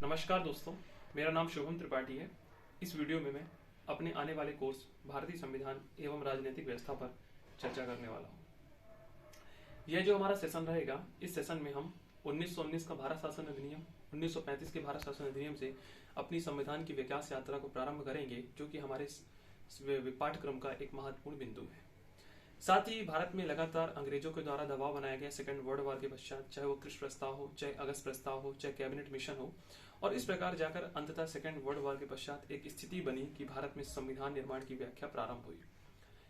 नमस्कार दोस्तों, मेरा नाम शुभम त्रिपाठी है। इस वीडियो में मैं अपने आने वाले कोर्स भारतीय संविधान एवं राजनीतिक व्यवस्था पर चर्चा करने वाला हूँ। यह जो हमारा सेशन रहेगा, इस सेशन में हम 1919 का भारत शासन अधिनियम, 1935 के भारत शासन अधिनियम से अपनी संविधान की विकास यात्रा को प्रारंभ करेंगे, जो कि हमारे पाठ्यक्रम का एक महत्वपूर्ण बिंदु है। साथ ही भारत में लगातार अंग्रेजों के द्वारा दबाव बनाया गया सेकेंड वर्ल्ड वॉर के पश्चात, चाहे वो क्रिश प्रस्ताव हो, चाहे अगस्त प्रस्ताव हो, चाहे कैबिनेट मिशन हो, और इस प्रकार जाकर अंततः सेकेंड वर्ल्ड वॉर के पश्चात एक स्थिति बनी कि भारत में संविधान निर्माण की व्याख्या प्रारंभ हुई।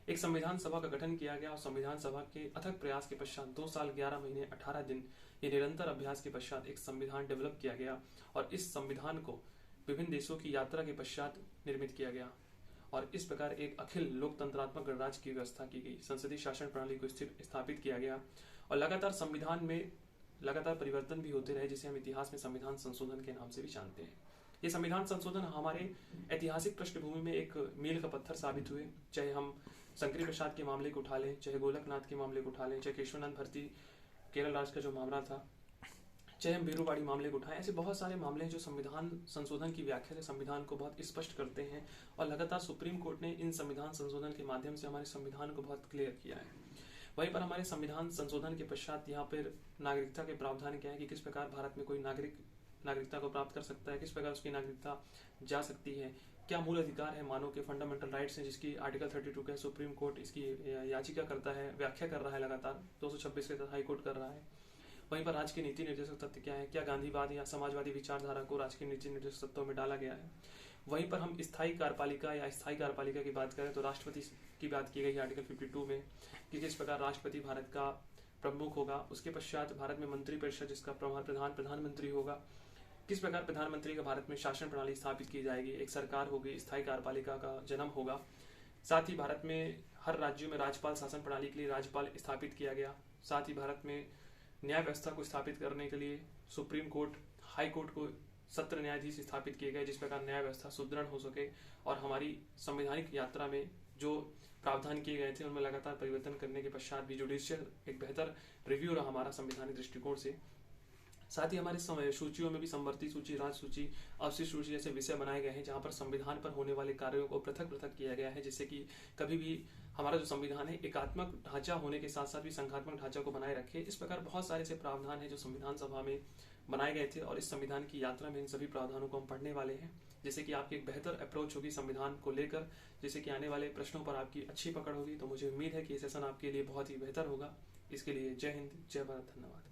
एक संविधान सभा का गठन किया गया और संविधान सभा के अथक प्रयास के पश्चात 2 साल 11 महीने 18 दिन ये निरंतर अभ्यास के पश्चात एक संविधान डेवलप किया गया और इस संविधान को विभिन्न देशों की यात्रा के पश्चात निर्मित किया गया और इस प्रकार एक अखिल लोकतंत्रात्मक गणराज्य की व्यवस्था की गई। संसदीय शासन प्रणाली को स्थापित किया गया और लगातार संविधान में लगातार परिवर्तन भी होते रहे, जिसे हम इतिहास में संविधान संशोधन के नाम से भी जानते हैं। ये संविधान संशोधन हमारे ऐतिहासिक पृष्ठभूमि में एक मील का पत्थर साबित हुए। चाहे हम शंकरी प्रसाद के मामले को उठा लें, चाहे गोलकनाथ के मामले को उठा लें, चाहे केशवानंद भारती केरल राज्य का जो मामला था, चाहे हम बीरूवाड़ी मामले को उठाएं, ऐसे बहुत सारे मामले हैं जो संविधान संशोधन की व्याख्या से संविधान को बहुत स्पष्ट करते हैं और लगातार सुप्रीम कोर्ट ने इन संविधान संशोधन के माध्यम से हमारे संविधान को बहुत क्लियर किया है। वहीं पर हमारे संविधान संशोधन के पश्चात यहाँ पर नागरिकता के प्रावधान क्या है कि किस प्रकार भारत में कोई नागरिकता को प्राप्त कर सकता है, किस प्रकार उसकी नागरिकता जा सकती है, क्या मूल अधिकार है मानव के, फंडामेंटल राइट्स हैं जिसकी आर्टिकल 32 का सुप्रीम कोर्ट इसकी याचिका करता है, व्याख्या कर रहा है, लगातार 226 के तहत हाई कोर्ट कर रहा है। वहीं पर राज्य के नीति निर्देशक तत्व क्या है, क्या गांधीवाद या समाजवादी विचारधारा को राज्य के नीति निर्देशक तत्वों में डाला गया है। वहीं पर हम स्थायी कार्यपालिका या स्थायी कार्यपालिका की बात करें तो राष्ट्रपति की बात की गई है आर्टिकल 52 में कि किस प्रकार राष्ट्रपति भारत का प्रमुख होगा। उसके पश्चात भारत में मंत्रिपरिषद जिसका प्रधानमंत्री होगा, किस प्रकार प्रधानमंत्री का भारत में शासन प्रणाली स्थापित की जाएगी, एक सरकार होगी, स्थायी कार्यपालिका का जन्म होगा। साथ ही भारत में हर राज्यों में राज्यपाल शासन प्रणाली के लिए राज्यपाल स्थापित किया गया। साथ ही भारत में न्याय व्यवस्था को स्थापित करने के लिए सुप्रीम कोर्ट, हाई कोर्ट को सत्र न्यायाधीश स्थापित किए गए, जिस प्रकार न्याय व्यवस्था सुदृढ़ हो सके और हमारी संवैधानिक यात्रा में जो प्रावधान किए गए थे उनमें लगातार परिवर्तन करने के पश्चात भी जुडिशियल एक बेहतर रिव्यू रहा हमारा संवैधानिक दृष्टिकोण से। साथ ही हमारे सूचियों में भी संवर्ती सूची, राज सूची, अवशिष्ट सूची जैसे विषय बनाए गए हैं जहां पर संविधान पर होने वाले कार्यों को पृथक पृथक किया गया है, जिससे कि कभी भी हमारा जो संविधान है एकात्मक ढांचा होने के साथ साथ भी संघात्मक ढांचा को बनाए रखे। इस प्रकार बहुत सारे ऐसे प्रावधान हैं जो संविधान सभा में बनाए गए थे और इस संविधान की यात्रा में इन सभी प्रावधानों को हम पढ़ने वाले हैं, जिससे कि आपकी एक बेहतर अप्रोच होगी संविधान को लेकर, जिससे कि आने वाले प्रश्नों पर आपकी अच्छी पकड़ होगी। तो मुझे उम्मीद है कि ये सेशन आपके लिए बहुत ही बेहतर होगा। इसके लिए जय हिंद, जय भारत, धन्यवाद।